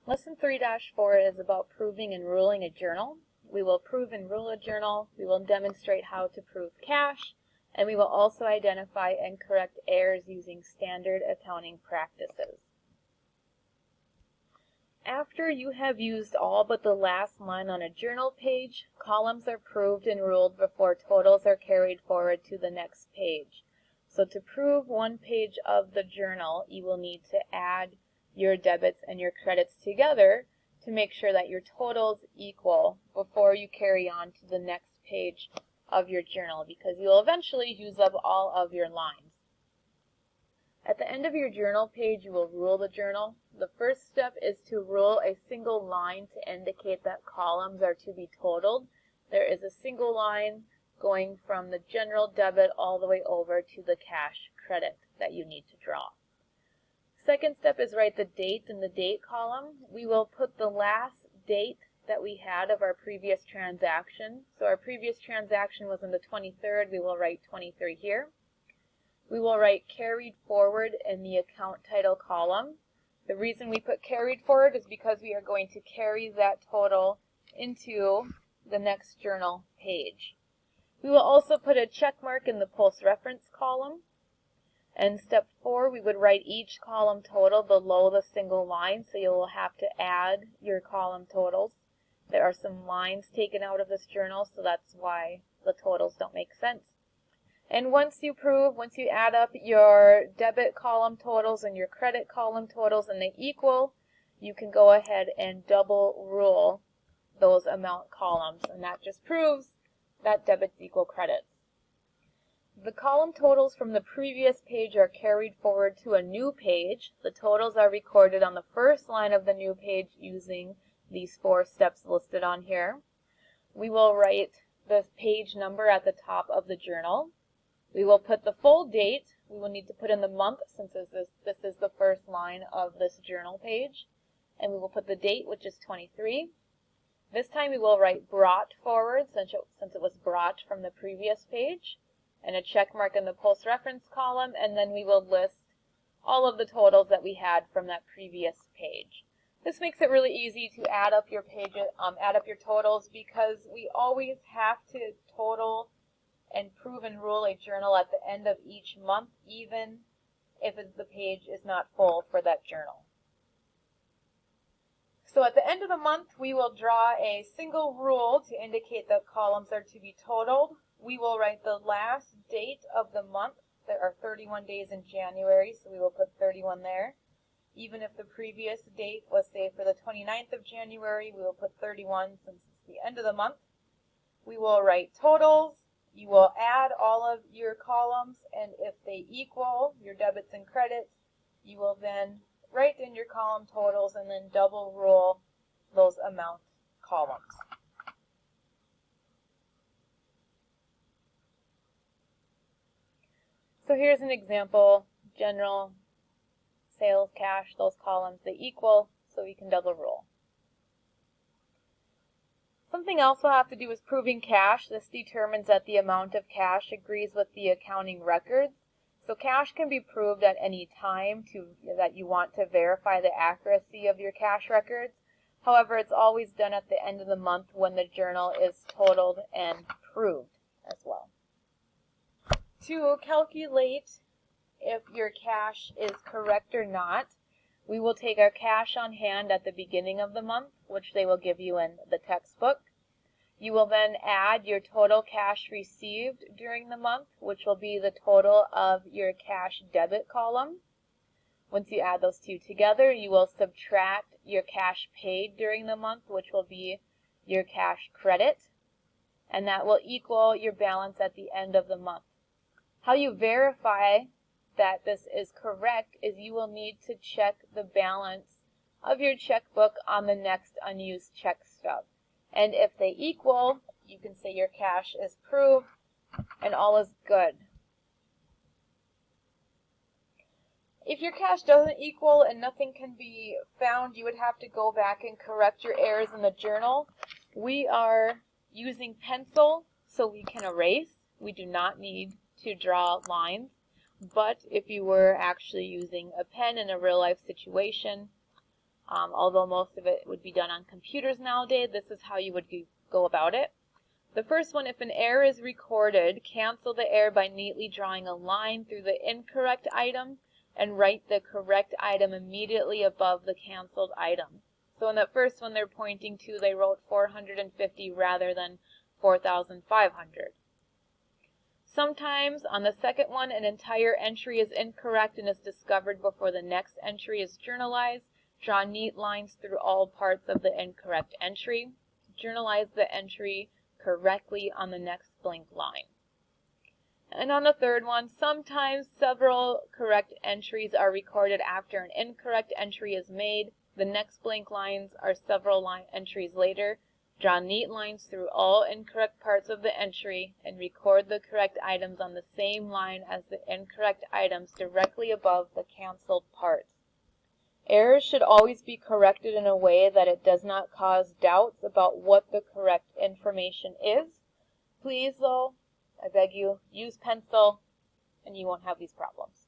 Lesson 3-4 is about proving and ruling a journal. We will prove and rule a journal, we will demonstrate how to prove cash, and we will also identify and correct errors using standard accounting practices. After you have used all but the last line on a journal page, columns are proved and ruled before totals are carried forward to the next page. So to prove one page of the journal, you will need to add your debits and your credits together to make sure that your totals equal before you carry on to the next page of your journal, because you'll eventually use up all of your lines. At the end of your journal page, you will rule the journal. The first step is to rule a single line to indicate that columns are to be totaled. There is a single line going from the general debit all the way over to the cash credit that you need to draw. Second step is write the date in the date column. We will put the last date that we had of our previous transaction. So our previous transaction was on the 23rd. We will write 23 here. We will write carried forward in the account title column. The reason we put carried forward is because we are going to carry that total into the next journal page. We will also put a check mark in the post reference column. And step 4, we would write each column total below the single line, so you will have to add your column totals. There are some lines taken out of this journal, so that's why the totals don't make sense. And once you add up your debit column totals and your credit column totals and they equal, you can go ahead and double rule those amount columns, and that just proves that debits equal credits. The column totals from the previous page are carried forward to a new page. The totals are recorded on the first line of the new page using these 4 steps listed on here. We will write the page number at the top of the journal. We will put the full date. We will need to put in the month since this is the first line of this journal page. And we will put the date, which is 23. This time we will write brought forward since it was brought from the previous page, and a check mark in the post reference column, and then we will list all of the totals that we had from that previous page. This makes it really easy to add up your totals, because we always have to total and prove and rule a journal at the end of each month, even if the page is not full for that journal. So at the end of the month, we will draw a single rule to indicate that columns are to be totaled. We will write the last date of the month. There are 31 days in January, so we will put 31 there. Even if the previous date was, say, for the 29th of January, we will put 31 since it's the end of the month. We will write totals. You will add all of your columns, and if they equal your debits and credits, you will then write in your column totals and then double rule those amount columns. So here's an example: general, sales, cash, those columns, they equal, so we can double rule. Something else we'll have to do is proving cash. This determines that the amount of cash agrees with the accounting records. So cash can be proved at any time that you want to verify the accuracy of your cash records. However, it's always done at the end of the month when the journal is totaled and proved as well. To calculate if your cash is correct or not, we will take our cash on hand at the beginning of the month, which they will give you in the textbook. You will then add your total cash received during the month, which will be the total of your cash debit column. Once you add those two together, you will subtract your cash paid during the month, which will be your cash credit, and that will equal your balance at the end of the month. How you verify that this is correct is you will need to check the balance of your checkbook on the next unused check stub. And if they equal, you can say your cash is proved and all is good. If your cash doesn't equal and nothing can be found, you would have to go back and correct your errors in the journal. We are using pencil so we can erase. We do not need to draw lines. But if you were actually using a pen in a real life situation, Although most of it would be done on computers nowadays, this is how you would go about it. The first one, if an error is recorded, cancel the error by neatly drawing a line through the incorrect item and write the correct item immediately above the canceled item. So in that first one they're pointing to, they wrote 450 rather than 4,500. Sometimes on the second one an entire entry is incorrect and is discovered before the next entry is journalized. Draw neat lines through all parts of the incorrect entry. Journalize the entry correctly on the next blank line. And on the third one, sometimes several correct entries are recorded after an incorrect entry is made. The next blank lines are several entries later. Draw neat lines through all incorrect parts of the entry and record the correct items on the same line as the incorrect items directly above the canceled parts. Errors should always be corrected in a way that it does not cause doubts about what the correct information is. Please, though, I beg you, use pencil and you won't have these problems.